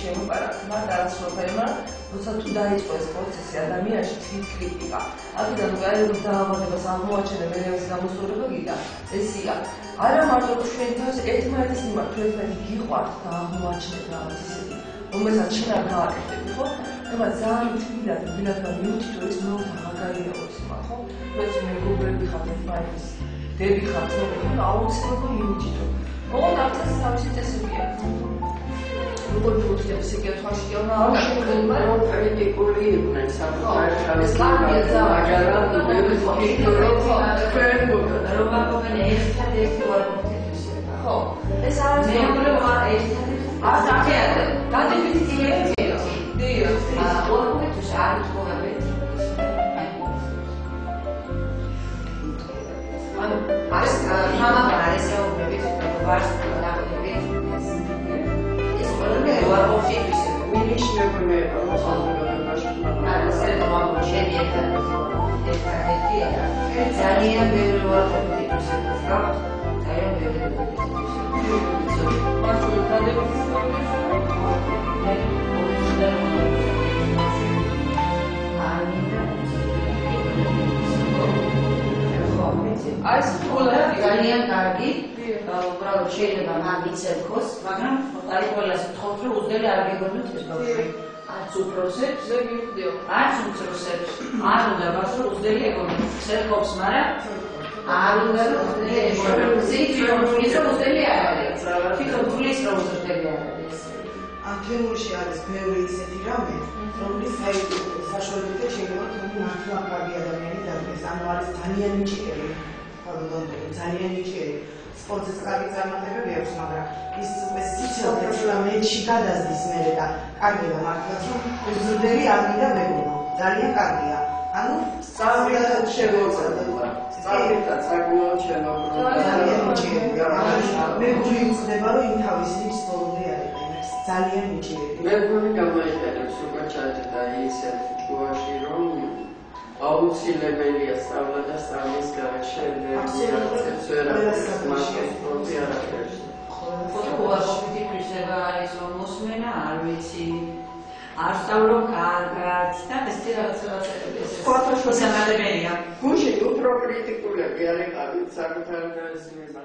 შემოპარაკება და რაც როცა თუ დაიწყო ეს პროცესი ადამიანში თვითკრიტიკა, აქედან გაეროს დაავადებას აღმოაჩენა მერევის გამოსწორება გიდა, ესია. არა მარტო ჩვენი თავს ერთმანეთის მიმართ ერთმანეთი გიყვართ და აღმოაჩენთ რაღაც ისეთი, რომელსაც შინაგან გააკეთებთ, ხო? ეხლა ძალიან თბილად მივხვდი რომ ეს მეოთხე მაგარიაობს მაგ ხო? როცა მეგობრები ხართ ერთმანეთის დები ხართ, რომ აუცილებლად იმიჯით რომ ოღონდ ახლა თავისი წესებია. როგორ ვუწევს სიკეთვაში და აღარ პოლიტიკული იყვნენ საფრთხეს მაგრამ რომ ამბობენ ერთადერთი ვარ კონფლიქტისება ხო ეს არის მეორე ვარ ერთადერთი ასაკია დადებითი ძიებია დიახ კონფლიქტის არის ყოველდღე არის მამა არის ეუბნებით ვარს ძალიან ბევრი ვარ კონფლიქტისებას გაქვს, ძალიან ბევრი ძალიან კარგი, უბრალოდ შეიძლება მან იცექოს, მაგრამ აი ყველას ვთხოვთ, რომ უძდელი არ გიგონოთ ეს ბავშვი. არც უფროსებს, არც უმცროსებს. არ უნდა ბავშვი უძდელი ეგონოთ. ცერკობს, მაგრამ არ უნდა უძდელი ეგონოთ. თვითონ თulis რომ უძდელი არ არის. თვითონ თulis რომ უძდელი არ არის. ამ თემურში არის ბევრი ისეთი რამე, რომლის აი საშუალებით შეიძლება თქვი მართლა კარგი ადამიანი დადგეს. ანუ არის ძალიან ნიჭიერი. ძალიან ნიჭიერი. სპორტის კარგი წარმატებები აქვს, მაგრამ ის სიცოცხლე მეტში გადასდის მერე და კარგია მართლაც რომ უძდელი არ მინდა მეგონა. ძალიან კარგია. ანუ სწავლიდან შემოწმება. სწავლიდან წარმოჩენა ძალიან ნიჭიერია. მე გვიწდება რომ იმ თავისი ბოლომდე არის. ძალიან ნიჭიერი. მე გონი გამოიყენებს უკვე ჩაჭდა ისეთ ჯუაში რომ აუცილებელია სწავლა და სწავლის გარშემო რეალიზაციაც მასშტაბური არაფერს. ფოტოშოპი ფიქრება არის რომ მოსმენა არ ვიცი. არ სწავლობ კარგად და ეს რაღაცა გუშინ უფრო კრიტიკულები არ იყავით საკუთარ მიღება.